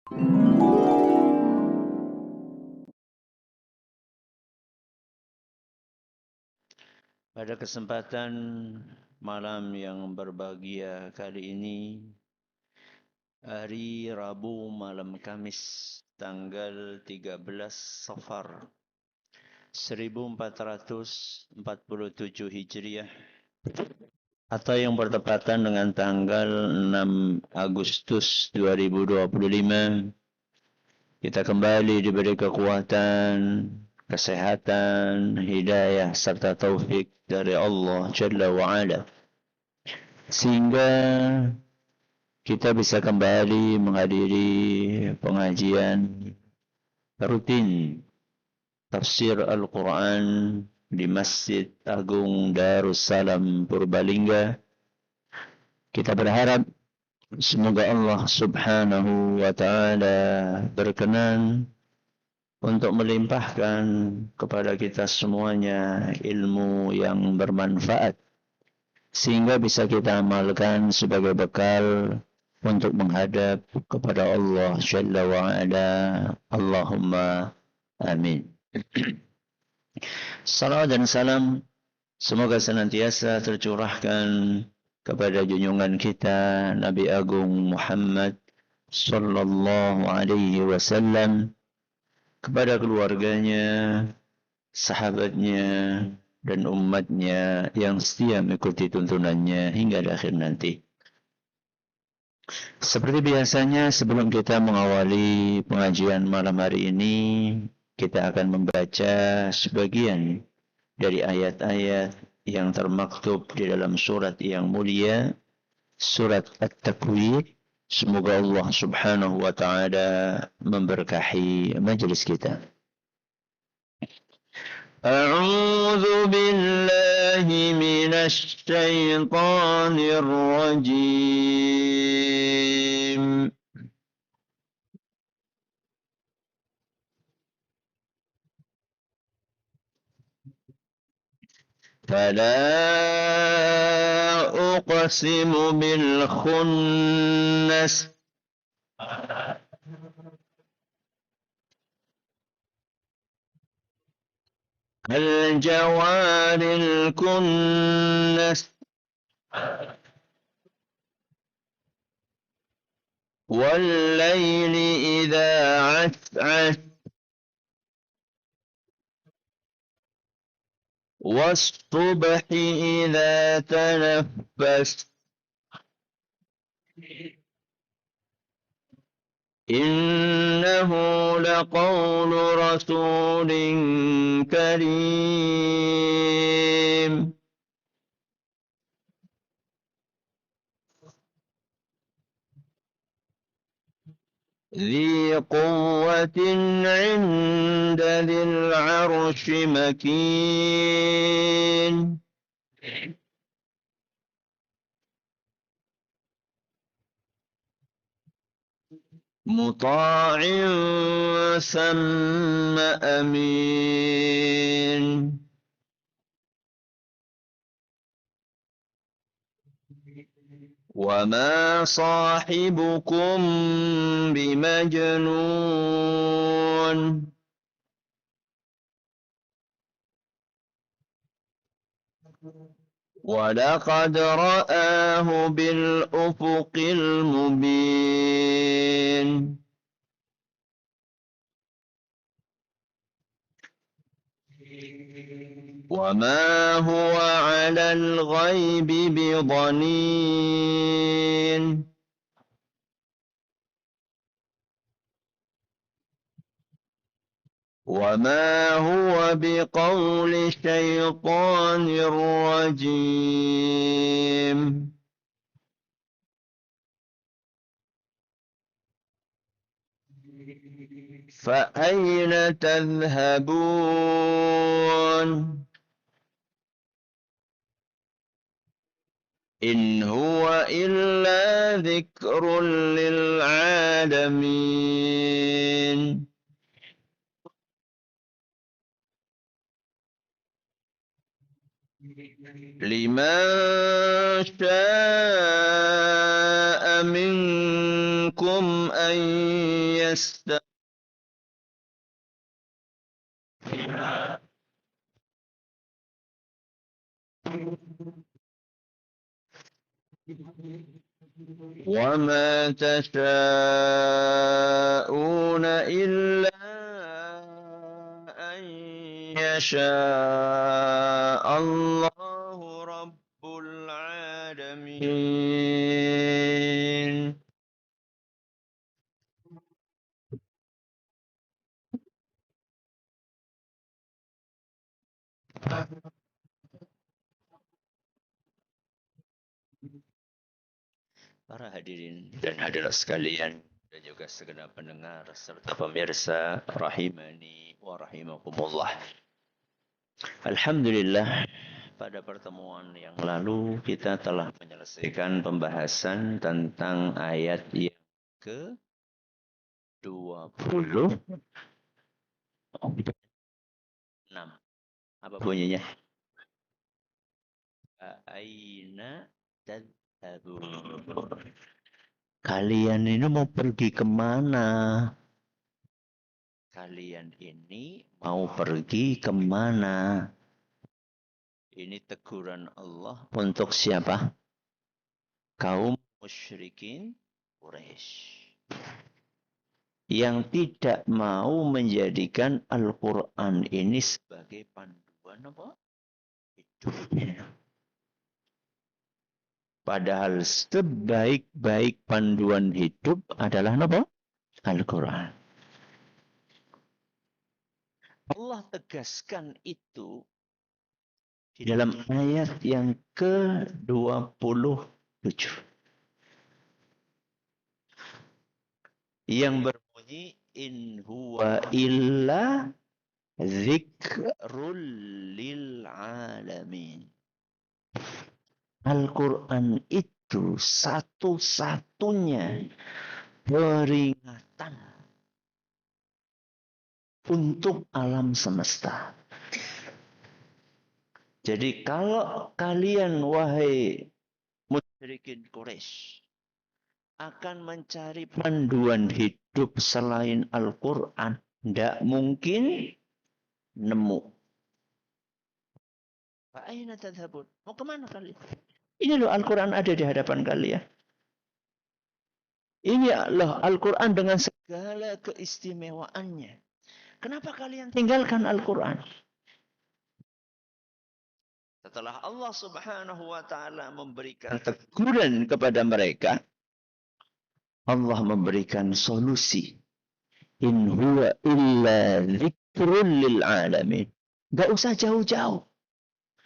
Pada kesempatan malam yang berbahagia kali ini, hari Rabu malam Kamis, tanggal 13 Safar 1447 Hijriah, atau yang bertepatan dengan tanggal 6 Agustus 2025, kita kembali diberi kekuatan, kesehatan, hidayah serta taufik dari Allah Jalla wa'ala, sehingga kita bisa kembali menghadiri pengajian rutin tafsir Al-Quran di Masjid Agung Darussalam Purbalingga. Kita berharap semoga Allah Subhanahu wa Ta'ala berkenan untuk melimpahkan kepada kita semuanya ilmu yang bermanfaat, sehingga bisa kita amalkan sebagai bekal untuk menghadap kepada Allah Jalla wa'ala. Allahumma amin. Salawat dan salam semoga senantiasa tercurahkan kepada junjungan kita Nabi Agung Muhammad sallallahu alaihi wasallam, kepada keluarganya, sahabatnya, dan umatnya yang setia mengikuti tuntunannya hingga akhir nanti. Seperti biasanya, sebelum kita mengawali pengajian malam hari ini, kita akan membaca sebagian dari ayat-ayat yang termaktub di dalam surat yang mulia, surat At-Takwir. Semoga Allah Subhanahu wa Ta'ala memberkahi majelis kita. أعوذ بالله من الشيطان الرجيم. فلا أقسم بالخنس الجوار الكنس والليل إذا عسعس والصبح إذا تنفس إنه لقول رسول كريم ذي قوة عند ذي العرش مكين مطاع ثم أمين وما صاحبكم بمجنون ولقد رآه بالأفق المبين وما هو على الغيب بضنين وما هو بقول شيطان رجيم فأين تذهبون إن هو إلا ذكر للعالمين لمن شاء منكم منهم أن يستغفروا وما تشاءون إلا أن يشاء الله رب العالمين. Para hadirin dan hadirat sekalian dan juga segenap pendengar serta pemirsa rahimani wa rahimakumullah. Alhamdulillah, pada pertemuan yang lalu kita telah menyelesaikan pembahasan tentang ayat yang ke-26. Apa bunyinya? Aina tadhabun. Kalian ini mau pergi kemana? Kalian ini mau pergi kemana? Ini teguran Allah untuk siapa? Kaum musyrikin Quraisy yang tidak mau menjadikan Al-Quran ini sebagai panduan apa? Hidupnya. Padahal sebaik-baik panduan hidup adalah apa? Al-Quran. Allah tegaskan itu di dalam ayat yang ke-27. Yang berbunyi, in huwa illa zikrul lil alamin. Al-Quran itu satu-satunya peringatan untuk alam semesta. Jadi kalau kalian wahai musyrikin Quraisy akan mencari panduan hidup selain Al-Quran, tidak mungkin nemu. Fa'aina tadhabun? Mau kemana kalian? Ini loh Al-Quran ada di hadapan kalian. Ini loh Al-Quran dengan segala keistimewaannya. Kenapa kalian tinggalkan Al-Quran? Setelah Allah Subhanahu wa ta'ala memberikan teguran kepada mereka, Allah memberikan solusi. In huwa illa zikrul lil alamin. Gak usah jauh-jauh.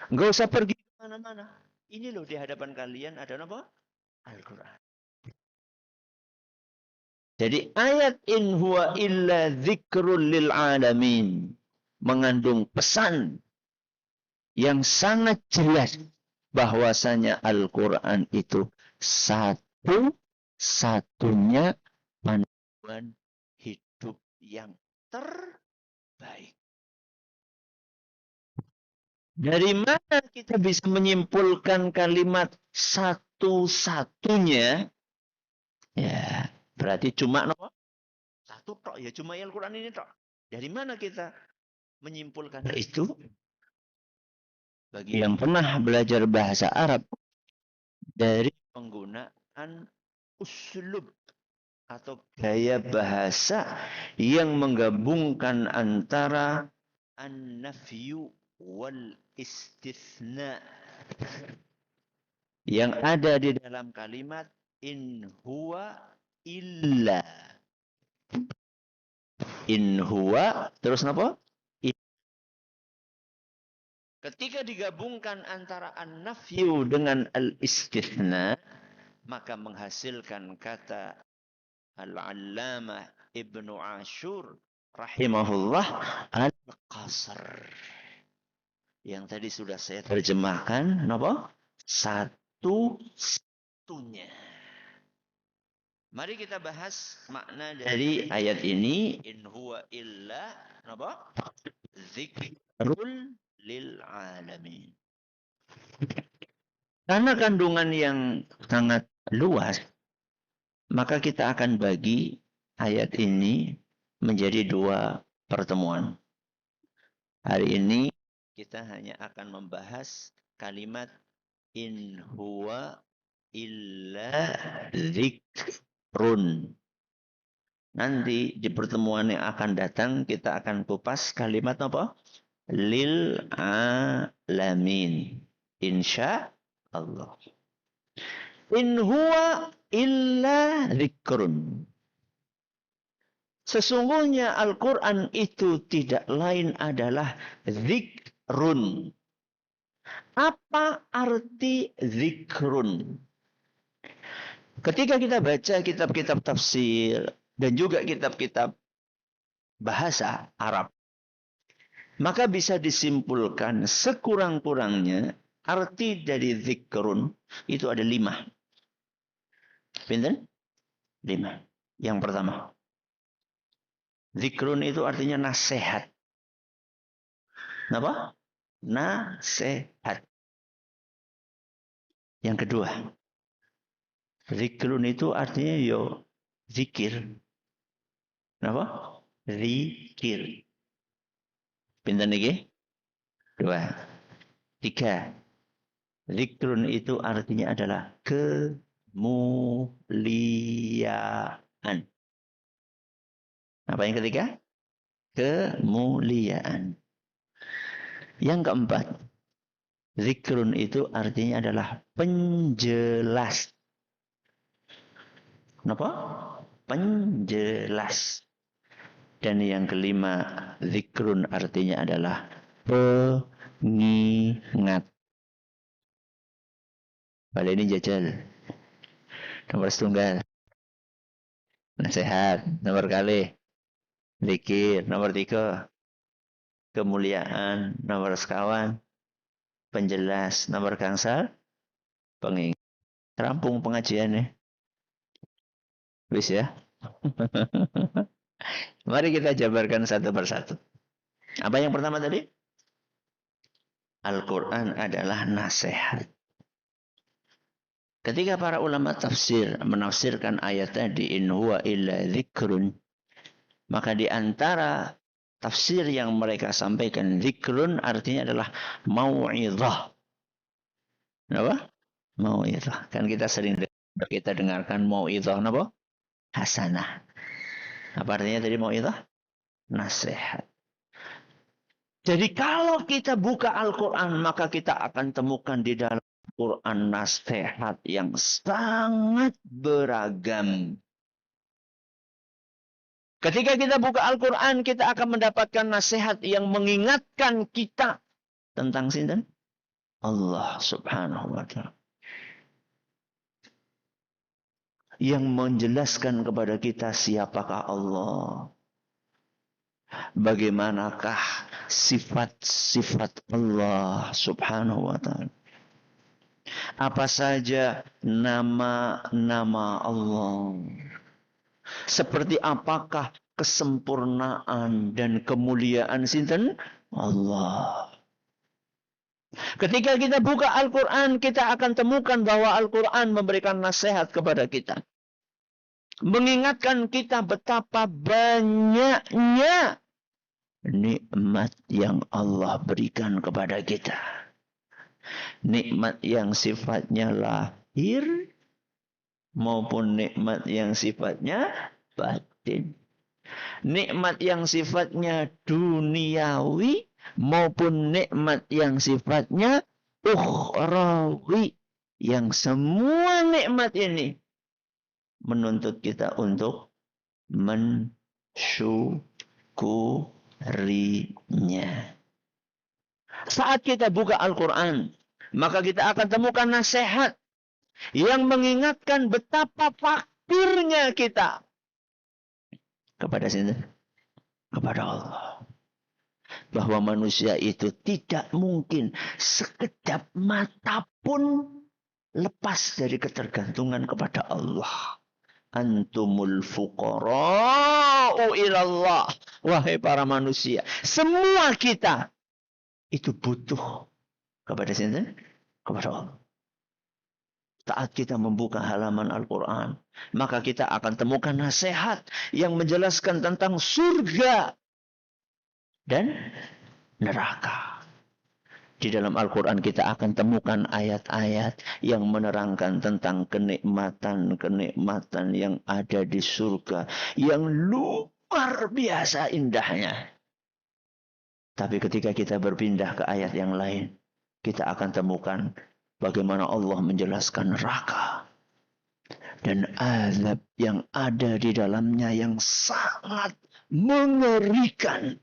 Gak usah pergi kemana-mana. Ini loh di hadapan kalian ada apa? Al-Quran. Jadi ayat in huwa illa zikrul lil alamin mengandung pesan yang sangat jelas bahwasanya Al-Quran itu satu-satunya panduan hidup yang terbaik. Dari mana kita bisa menyimpulkan kalimat satu-satunya? Ya, berarti cuma no? Satu tok ya, cuma Al-Quran ini tok. Dari mana kita menyimpulkan itu? Bagi yang pernah belajar bahasa Arab, dari penggunaan uslub atau gaya bahasa yang menggabungkan antara an-nafyu wal istithna yang ada di dalam kalimat in huwa illa. In huwa terus apa? Ketika digabungkan antara an-nafyu dengan al-istithna, maka menghasilkan kata Al-Allamah Ibnu Ashur rahimahullah al-qasr. Yang tadi sudah saya terjemahkan, apa? Satu-satunya. Mari kita bahas makna dari ayat ini. In huwa illa apa? Zikrul lil alamin. Karena kandungan yang sangat luas, Maka kita akan bagi ayat ini menjadi 2 pertemuan. Hari ini kita hanya akan membahas kalimat in huwa illa dzikrun. Nanti di pertemuan yang akan datang kita akan kupas kalimat apa? Lil alamin. Insya Allah. In huwa illa dzikrun. Sesungguhnya Al-Quran itu tidak lain adalah zikrun. Apa arti zikrun? Ketika kita baca kitab-kitab tafsir dan juga kitab-kitab bahasa Arab, maka bisa disimpulkan sekurang-kurangnya arti dari zikrun itu ada 5. Pinten? 5. Yang pertama, zikrun itu artinya nasihat. Apa? Nasihat. Yang kedua, zikrun itu artinya zikir. Apa? Zikir. Pinten iki? 2. 3. Zikrun itu artinya adalah kemuliaan. Apa yang ketiga? Kemuliaan. Yang keempat, zikrun itu artinya adalah penjelas. Kenapa? Penjelas. Dan yang kelima, zikrun artinya adalah pengingat. Pada ini jajal. Nomor setunggal. Nasihat. Nomor kali. Zikir. Nomor 3. Kemuliaan. Nomor sekawan. Penjelas. Nomor gangsal. Pengingat. Rampung pengajiannya. Wis ya. Mari kita jabarkan satu persatu. Apa yang pertama tadi? Al-Quran adalah nasihat. Ketika para ulama tafsir menafsirkan ayat tadi in huwa illa dzikrun, maka di antara tafsir yang mereka sampaikan, dzikrun artinya adalah mau'izah. Apa? Mau'izah. Kan kita sering kita dengarkan mau'izah apa? Hasanah. Apa artinya tadi mau'izah? Nasihat. Jadi kalau kita buka Al-Quran, maka kita akan temukan di dalam Al-Quran nasihat yang sangat beragam. Ketika kita buka Al-Quran, kita akan mendapatkan nasihat yang mengingatkan kita tentang sinten? Allah subhanahu wa ta'ala. Yang menjelaskan kepada kita siapakah Allah. Bagaimanakah sifat-sifat Allah subhanahu wa ta'ala. Apa saja nama-nama Allah. Seperti apakah kesempurnaan dan kemuliaan sinten? Allah. Ketika kita buka Al-Quran, kita akan temukan bahwa Al-Quran memberikan nasihat kepada kita. Mengingatkan kita betapa banyaknya nikmat yang Allah berikan kepada kita. Nikmat yang sifatnya lahir maupun nikmat yang sifatnya batin. Nikmat yang sifatnya duniawi maupun nikmat yang sifatnya ukhrawi. Yang semua nikmat ini menuntut kita untuk mensyukurinya. Saat kita buka Al-Quran, maka kita akan temukan nasihat yang mengingatkan betapa fakirnya kita kepada sini, kepada Allah. Bahwa manusia itu tidak mungkin sekejap mata pun lepas dari ketergantungan kepada Allah. Antumul fuqara'u ilallah. Wahai para manusia, semua kita itu butuh kepada sini, kepada Allah. saat kita membuka halaman Al-Quran, maka kita akan temukan nasihat yang menjelaskan tentang surga dan neraka. Di dalam Al-Quran kita akan temukan ayat-ayat yang menerangkan tentang kenikmatan-kenikmatan yang ada di surga. Yang luar biasa indahnya. Tapi ketika kita berpindah ke ayat yang lain, kita akan temukan bagaimana Allah menjelaskan neraka. Dan azab yang ada di dalamnya yang sangat mengerikan.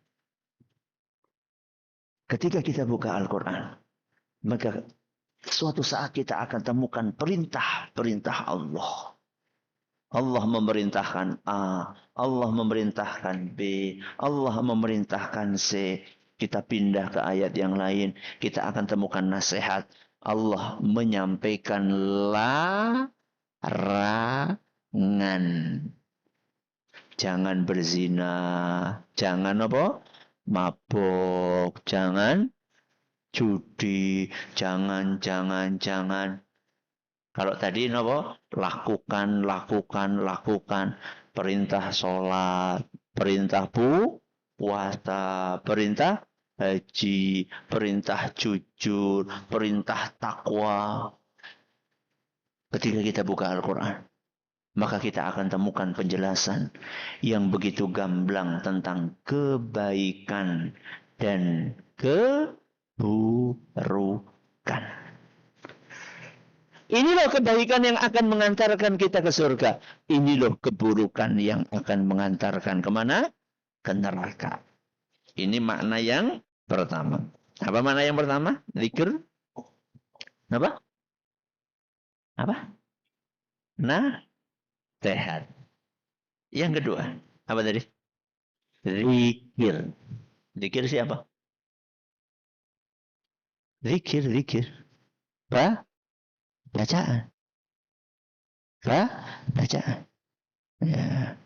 Ketika kita buka Al-Quran, maka suatu saat kita akan temukan perintah-perintah Allah. Allah memerintahkan A, Allah memerintahkan B, Allah memerintahkan C. Kita pindah ke ayat yang lain, kita akan temukan nasihat. Allah menyampaikan larangan. Jangan berzina, jangan apa? Mabuk, jangan judi, jangan. Kalau tadi apa? Lakukan. Perintah sholat, perintah puasa, perintah haji, perintah jujur, perintah takwa. Ketika kita buka Al-Quran, maka kita akan temukan penjelasan yang begitu gamblang tentang kebaikan dan keburukan. Ini loh kebaikan yang akan mengantarkan kita ke surga. Ini loh keburukan yang akan mengantarkan kemana? Ke neraka. Ini makna yang pertama. Apa makna yang pertama? Zikir. Apa? Nasihat. Yang kedua, apa tadi? Zikir. Zikir siapa? Zikir. Bacaan. Ya.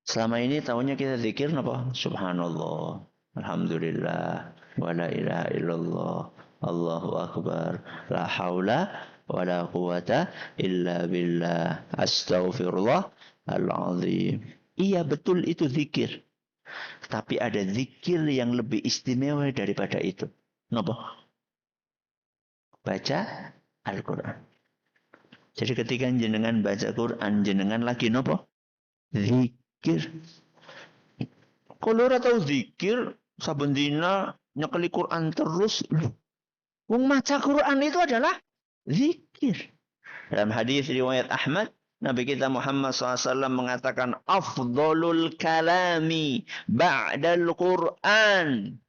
Selama ini tahunya kita zikir apa? Subhanallah, alhamdulillah, wa la ilaha illallah, Allahu akbar, la haula wa la quwata illa billah, astaghfirullah al-azim. Iya betul itu zikir. Tapi ada zikir yang lebih istimewa daripada itu. Napa? Baca Al-Quran. Jadi ketika jenengan baca Quran, jenengan lagi napa? Zikir. Kalau ora tau zikir, saben dina nyekeli Quran terus. Wong maca Quran itu adalah zikir. Dalam hadis riwayat Ahmad, Nabi kita Muhammad SAW mengatakan, Afdolul kalami ba'dal Quran.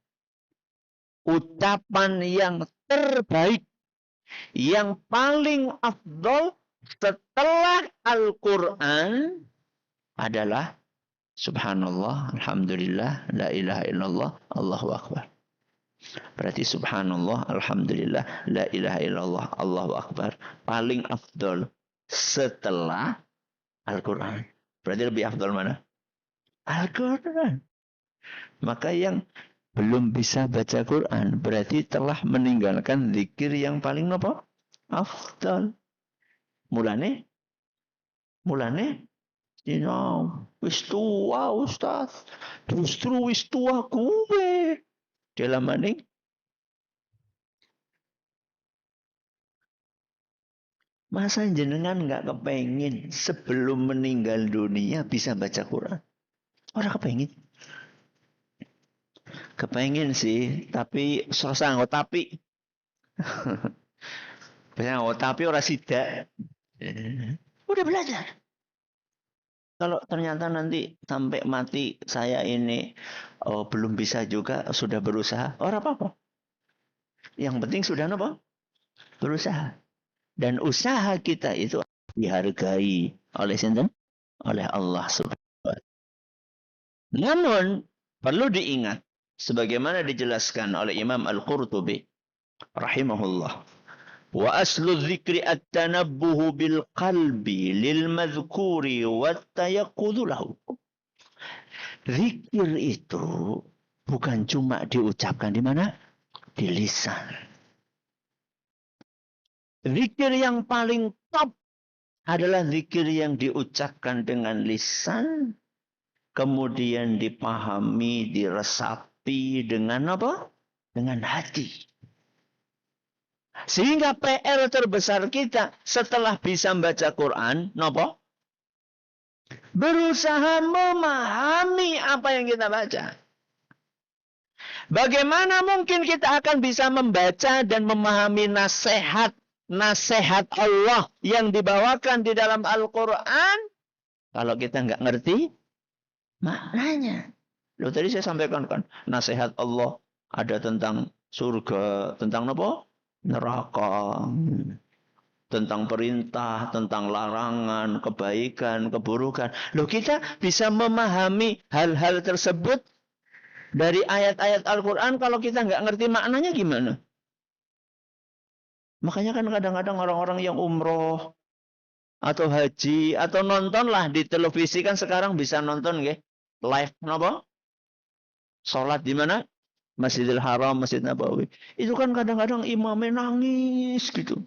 Ucapan yang terbaik, yang paling afdol setelah Al-Quran adalah Subhanallah, Alhamdulillah, La ilaha illallah, Allahu Akbar. Berarti Subhanallah, Alhamdulillah, La ilaha illallah, Allahu Akbar. Paling afdol setelah Al-Quran. Berarti lebih afdol mana? Al-Quran. Maka yang belum bisa baca Quran berarti telah meninggalkan zikir yang paling apa? Afdal. Mulane wis tua Ustaz. Justru wis tua kuwe. Dalam maning masa jenengan nggak kepengin sebelum meninggal dunia bisa baca Quran? Orang kepengin. Kepengin sih, tapi susah nggak tapi. Tapi orang sidak. Udah belajar. Kalau ternyata nanti sampai mati saya ini belum bisa juga, sudah berusaha, orang apa-apa. Yang penting sudah apa? Berusaha. Dan usaha kita itu dihargai oleh sinten? Oleh Allah Subhanahu wa taala. Namun perlu diingat sebagaimana dijelaskan oleh Imam Al-Qurtubi rahimahullah, wa aslu dzikri at-tanabbuhu bil qalbi lil madhkuri wat tayaqqudhu lahu. Zikir itu bukan cuma diucapkan di mana? Di lisan. Zikir yang paling top adalah zikir yang diucapkan dengan lisan, kemudian dipahami, diresapi dengan apa? Dengan hati. Sehingga PR terbesar kita setelah bisa membaca Quran, nopo? Berusaha memahami apa yang kita baca. Bagaimana mungkin kita akan bisa membaca dan memahami nasihat Allah yang dibawakan di dalam Al-Quran kalau kita nggak ngerti maknanya. Loh, tadi saya sampaikan kan, nasihat Allah ada tentang surga, tentang apa? Neraka, tentang perintah, tentang larangan, kebaikan, keburukan. Loh, kita bisa memahami hal-hal tersebut dari ayat-ayat Al-Quran kalau kita nggak ngerti maknanya gimana? Makanya kan kadang-kadang orang-orang yang umroh atau haji atau nonton lah di televisi kan sekarang bisa nonton nggih live napa? Salat di mana? Masjidil Haram, Masjid Nabawi. Itu kan kadang-kadang imamnya nangis gitu.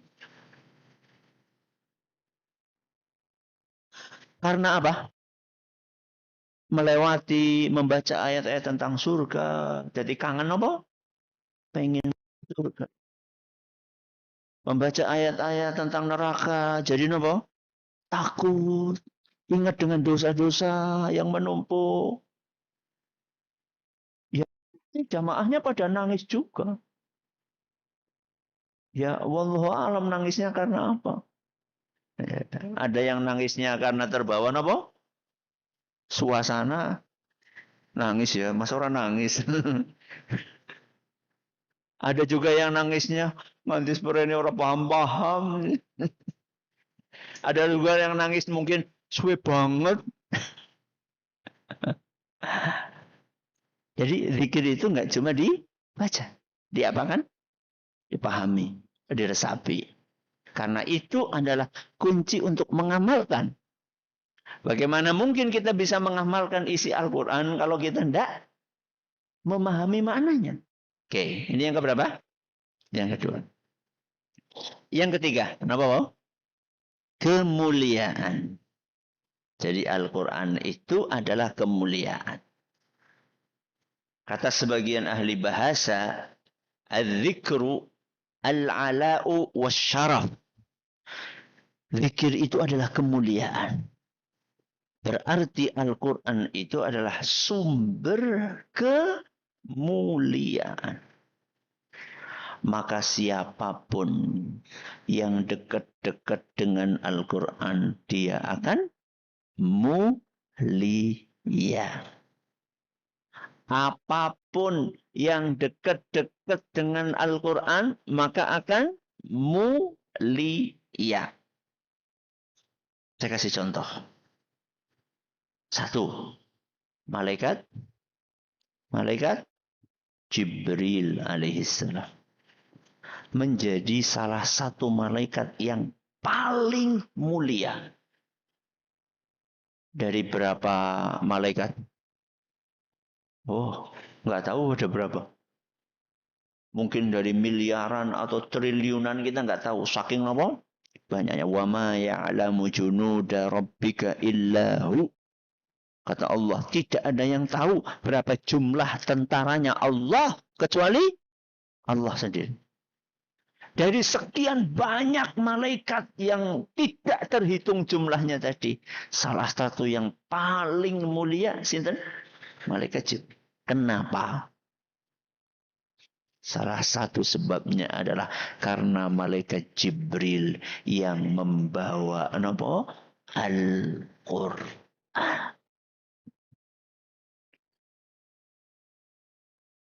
Karena apa? Melewati membaca ayat-ayat tentang surga. Jadi kangen apa? Pengen surga. Membaca ayat-ayat tentang neraka. Jadi apa? Takut. Ingat dengan dosa-dosa yang menumpuk. Ya, jamaahnya pada nangis juga. Ya, wallahu alam nangisnya karena apa? Ada yang nangisnya karena terbawa apa? Suasana. Nangis ya, masa orang nangis. Ada juga yang nangisnya nganti seperti orang paham-paham. Ada juga yang nangis mungkin suwe banget. Jadi zikir itu nggak cuma dibaca, diapakan? Dipahami, diresapi. Karena itu adalah kunci untuk mengamalkan. Bagaimana mungkin kita bisa mengamalkan isi Al-Quran kalau kita tidak memahami maknanya? Oke, ini yang keberapa? Yang kedua. Yang ketiga, kenapa, Pak? Kemuliaan. Jadi Al-Quran itu adalah kemuliaan. Kata sebagian ahli bahasa, al-zikru al-ala'u wasyaraf. Zikir itu adalah kemuliaan. Berarti Al-Quran itu adalah sumber kemuliaan. Maka siapapun yang dekat-dekat dengan Al-Quran, dia akan mulia. Apapun yang dekat-dekat dengan Al-Quran, maka akan mulia. Saya kasih contoh. Satu, malaikat Jibril alaihissalam menjadi salah satu malaikat yang paling mulia. Dari berapa malaikat? Oh, nggak tahu ada berapa. Mungkin dari miliaran atau triliunan kita nggak tahu. Saking apa? Banyaknya. Wa ma ya'lamu junuda rabbika illahu. Kata Allah, tidak ada yang tahu berapa jumlah tentaranya Allah kecuali Allah sendiri. Dari sekian banyak malaikat yang tidak terhitung jumlahnya tadi, salah satu yang paling mulia sinten? Malaikat Jibril. Kenapa? Salah satu sebabnya adalah karena malaikat Jibril yang membawa apa? Al-Qur'an.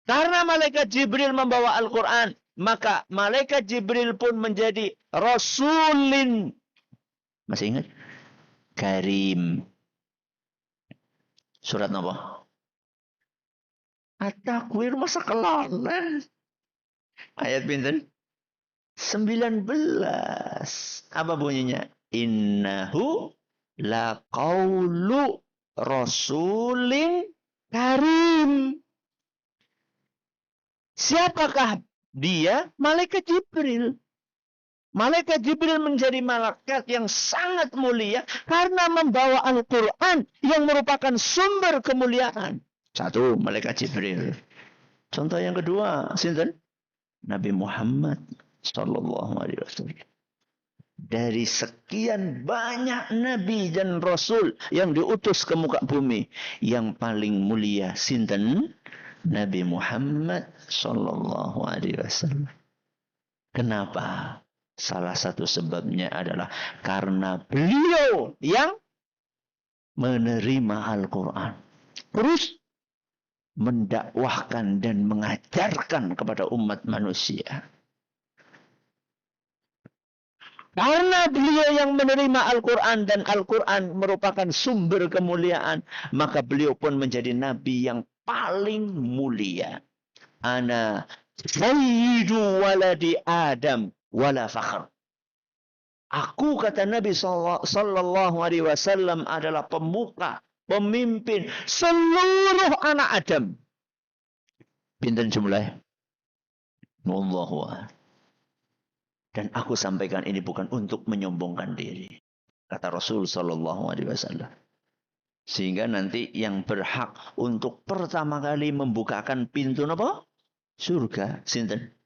Karena malaikat Jibril membawa Al-Quran, maka malaikat Jibril pun menjadi Rasulin. Masih ingat? Karim. Surat apa? At-Takwir masa kelalen. Ayat pinten? 19. Apa bunyinya? Innahu laqaulu Rasulin Karim. Siapakah dia? Malaikat Jibril. Malaikat Jibril menjadi malaikat yang sangat mulia karena membawa Al-Quran yang merupakan sumber kemuliaan. Satu, malaikat Jibril. Contoh yang kedua, sinten? Nabi Muhammad sallallahu alaihi wasallam. Dari sekian banyak nabi dan rasul yang diutus ke muka bumi, yang paling mulia sinten? Nabi Muhammad sallallahu alaihi wasallam. Kenapa? Salah satu sebabnya adalah karena beliau yang menerima Al-Quran. Terus mendakwahkan dan mengajarkan kepada umat manusia. Karena beliau yang menerima Al-Quran dan Al-Quran merupakan sumber kemuliaan, maka beliau pun menjadi nabi yang paling mulia. Ana sayyidu waladi Adam wala fakhr. Aku, kata Nabi sallallahu alaihi wasallam, adalah pemuka, pemimpin seluruh anak Adam. Pinten jumlah? Wallahu a'lam. Dan aku sampaikan ini bukan untuk menyombongkan diri, kata Rasul sallallahu alaihi wasallam. Sehingga nanti yang berhak untuk pertama kali membukakan pintu apa? Surga, sinten?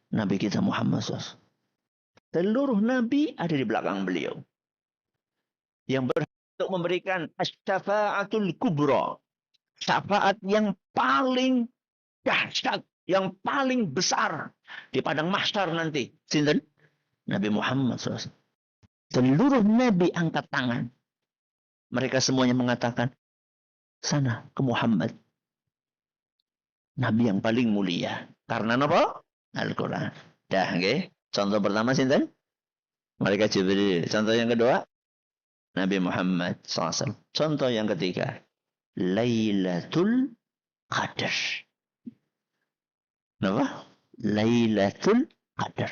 Nabi kita Muhammad SAW. Seluruh nabi ada di belakang beliau. Yang berhak untuk memberikan asy-syafa'atul kubra. Syafaat yang paling dahsyat, yang paling besar di padang mahsyar nanti. Sinten? Nabi Muhammad SAW. Seluruh nabi angkat tangan. Mereka semuanya mengatakan, sana ke Muhammad. Nabi yang paling mulia. Karena apa? Al-Quran. Dah, okay? Contoh pertama sinten? Malaikat Jibril. Contoh yang kedua, Nabi Muhammad SAW. Contoh yang ketiga, Lailatul Qadar. Apa? Lailatul Qadar.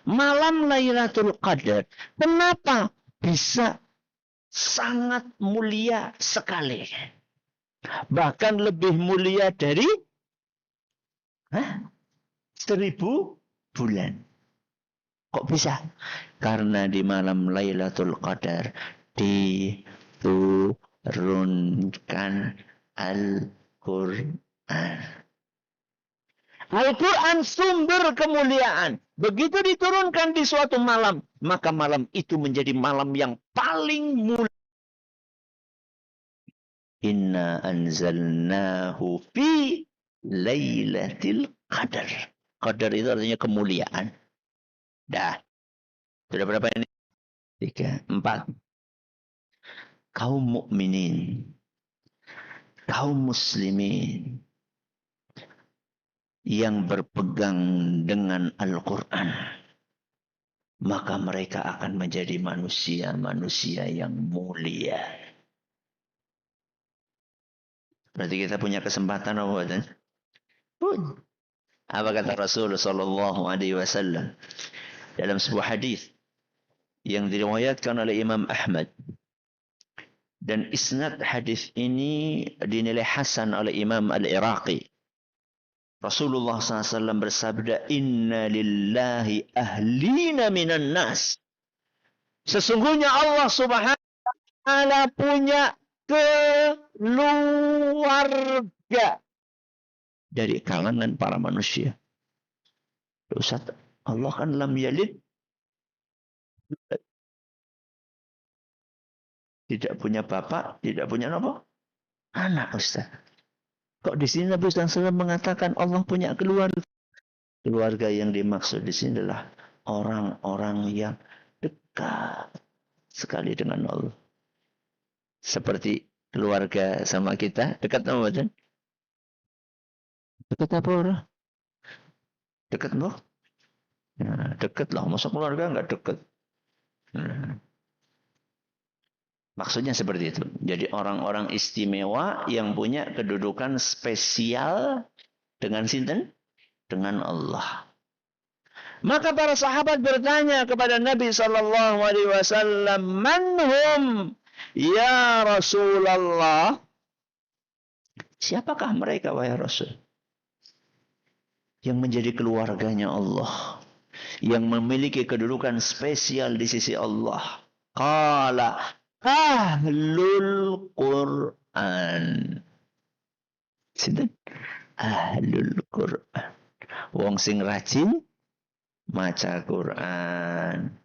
Malam Lailatul Qadar. Kenapa bisa sangat mulia sekali? Bahkan lebih mulia dari 1000 bulan. Kok bisa? Karena di malam Lailatul Qadar diturunkan Al-Quran. Al-Quran sumber kemuliaan. Begitu diturunkan di suatu malam, maka malam itu menjadi malam yang paling mulia. Inna anzalnahu fi Lailatul Qadar. Qadar itu artinya kemuliaan. Dah. Sudah berapa ini? 3, 4. Kaum mukminin, kaum muslimin yang berpegang dengan Al-Quran, maka mereka akan menjadi manusia-manusia yang mulia. Berarti kita punya kesempatan apa? Apa kata Rasul sallallahu alaihi wasallam dalam sebuah hadis yang diriwayatkan oleh Imam Ahmad, dan isnad hadis ini dinilai hasan oleh Imam Al-Iraqi. Rasulullah SAW bersabda, Inna lillahi ahlina minan nas. Sesungguhnya Allah Subhanahu wa Ta'ala punya keluarga dari kalangan para manusia. Ustaz, Allah kan lam yalid, tidak punya bapak, tidak punya apa? Anak, Ustaz. Kok di sini Nabi SAW mengatakan Allah punya keluarga? Keluarga yang dimaksud di sini adalah orang-orang yang dekat sekali dengan Allah. Seperti keluarga sama kita, dekat sama badan? Dekat apa orang? Dekat mbak? Nah, dekat lah, masa keluarga nggak dekat? Nah. Maksudnya seperti itu. Jadi orang-orang istimewa yang punya kedudukan spesial dengan sinten? Dengan Allah. Maka para sahabat bertanya kepada Nabi sallallahu alaihi wasallam, "Manhum ya Rasulullah?" Siapakah mereka wahai Rasul? Yang menjadi keluarganya Allah, yang memiliki kedudukan spesial di sisi Allah. Qala ahlul Quran. Sinten? Ahlul Quran. Wong sing rajin maca Quran.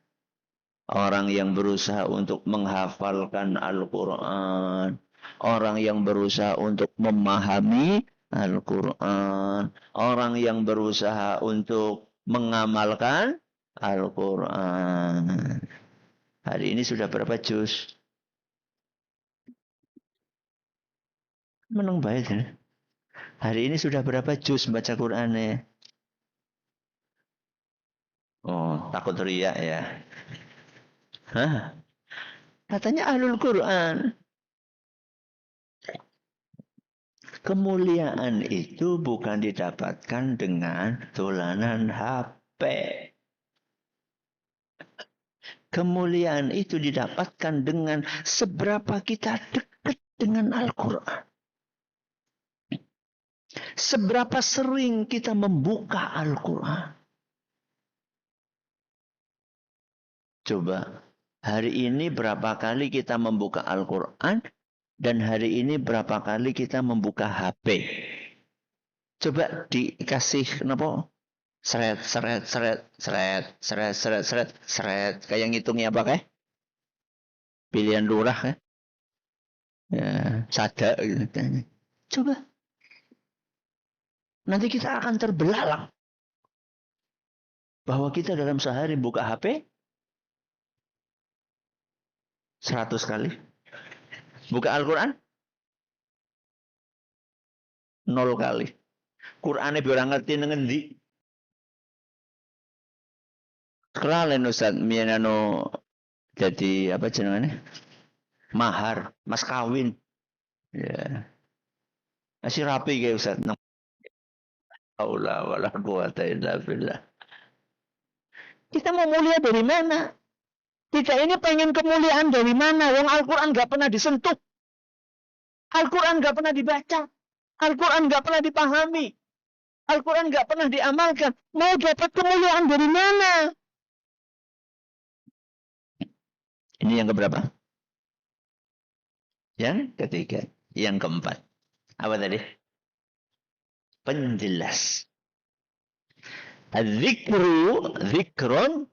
Orang yang berusaha untuk menghafalkan Al-Quran. Orang yang berusaha untuk memahami Al-Quran. Orang yang berusaha untuk mengamalkan Al-Quran. Hari ini sudah berapa juz? Menang baik ya. Hari ini sudah berapa juz baca Qurannya? Oh, takut riak ya. Hah? Katanya ahlul Quran. Kemuliaan itu bukan didapatkan dengan dolanan HP. Kemuliaan itu didapatkan dengan seberapa kita dekat dengan Al-Quran. Seberapa sering kita membuka Al-Quran. Coba, hari ini berapa kali kita membuka Al-Quran dan hari ini berapa kali kita membuka HP. Coba dikasih kenapa? Seret. Kayak ngitungnya apa kayak? Pilihan lurah kan? Ya, sada gitu. Coba. Nanti kita akan terbelalak. Bahwa kita dalam sehari buka HP 100 kali. Buka Al-Quran 0 kali. Qur'ane biar ngerti ngendi. Keralen Ustaz, mianano jadi apa jenengane? Mahar, mas kawin. Ya. Masih rapi kayak Ustaz. Aula wala quwata illa billah. Kita mau mulia dari mana? Kita ini pengen kemuliaan dari mana? Wong Al-Quran gak pernah disentuh. Al-Quran gak pernah dibaca. Al-Quran gak pernah dipahami. Al-Quran gak pernah diamalkan. Mau dapat kemuliaan dari mana? Ini yang keberapa? Yang ketiga. Yang keempat. Apa tadi? Penjelas. Dzikru, zikrun,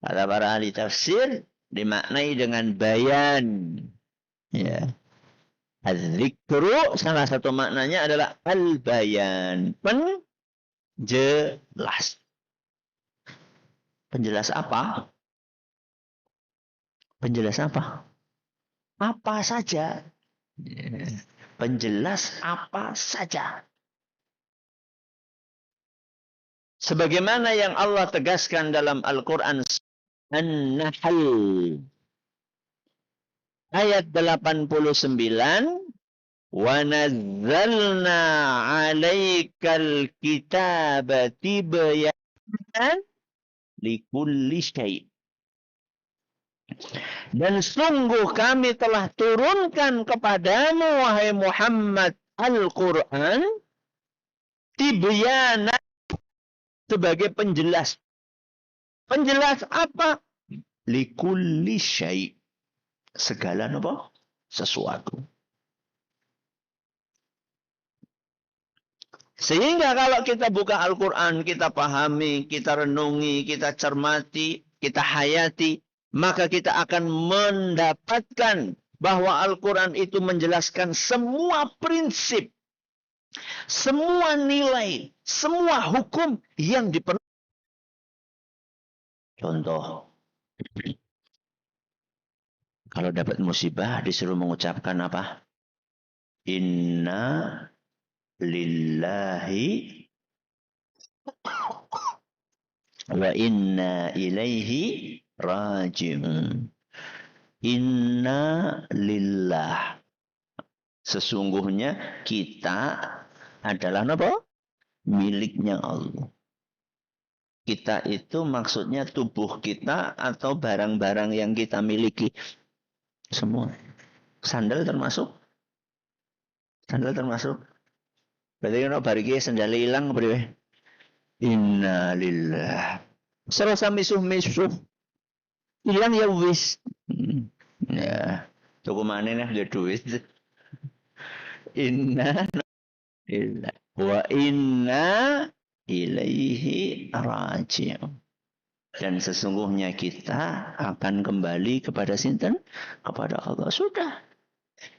kata para ahli tafsir, dimaknai dengan bayan. Ya. Dzikru, salah satu maknanya adalah al-bayan. Penjelas. Penjelas apa? Penjelas apa? Apa saja. Ya. Penjelas apa saja. Sebagaimana yang Allah tegaskan dalam Al-Quran An-Nahl ayat 89, wa nazzalna 'alaikal kitaba tibyanan likulli syai'. Dan sungguh kami telah turunkan kepadamu wahai Muhammad Al-Quran tibyanan sebagai penjelas. Penjelas apa? Likulli syai'. Segala apa? Sesuatu. Sehingga kalau kita buka Al-Quran, kita pahami, kita renungi, kita cermati, kita hayati, maka kita akan mendapatkan bahwa Al-Quran itu menjelaskan semua prinsip, semua nilai, semua hukum yang diperlukan. Contoh, kalau dapat musibah disuruh mengucapkan apa? Inna lillahi wa inna ilaihi raji'un. Inna lillah. Sesungguhnya kita adalah apa? Miliknya Allah. Kita itu maksudnya tubuh kita atau barang-barang yang kita miliki. Semua. Sandal termasuk? Sandal termasuk? Berarti kalau bariki sandal hilang, beri. Inna lillah. Serasa misuh-misuh. Hilang ya wis. Ya, tuku mana nih dia duit. Inna illa wa inna ilaihi raji'un. Dan sesungguhnya kita akan kembali kepada sinten? Kepada Allah. Sudah.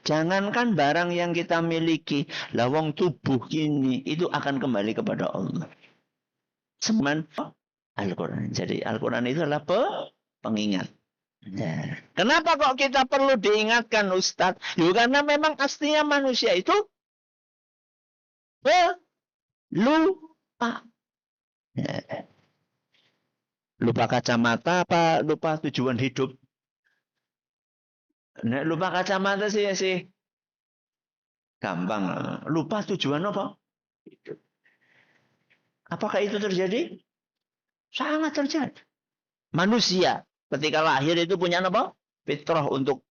Jangankan barang yang kita miliki, lawang tubuh ini itu akan kembali kepada Allah. Semen Al-Quran. Jadi Al-Quran itu adalah pengingat. Nah, kenapa kok kita perlu diingatkan Ustadz? Ya, karena memang aslinya manusia itu lupa. Nah, lupa kacamata apa lupa tujuan hidup? Nah, lupa kacamata sih gampang. Lupa tujuan apa? Hidup. Apakah itu terjadi? Sangat terjadi. Manusia ketika lahir itu punya apa? Fitrah untuk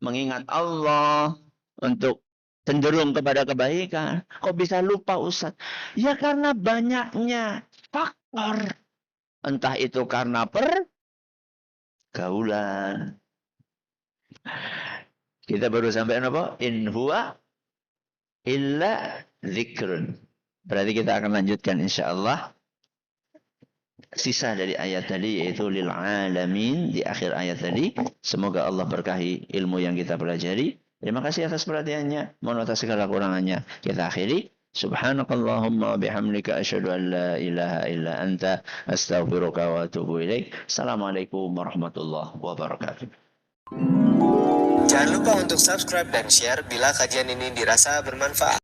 mengingat Allah, untuk cenderung kepada kebaikan. Kok bisa lupa Ustaz? Ya karena banyaknya faktor. Entah itu karena pergaulan. Kita baru sampai apa? In huwa illa dzikrun. Berarti kita akan lanjutkan insyaallah sisa dari ayat tadi yaitu lil alamin di akhir ayat tadi. Semoga Allah berkahi ilmu yang kita pelajari. Terima kasih atas perhatiannya. Mohon atas segala kurangannya. Kita akhiri. Subhanakallahumma bihamdika asyhadu an la ilaha illa anta astaghfiruka wa atubu ilaik. Assalamualaikum warahmatullahi wabarakatuh. Jangan lupa untuk subscribe dan share bila kajian ini dirasa bermanfaat.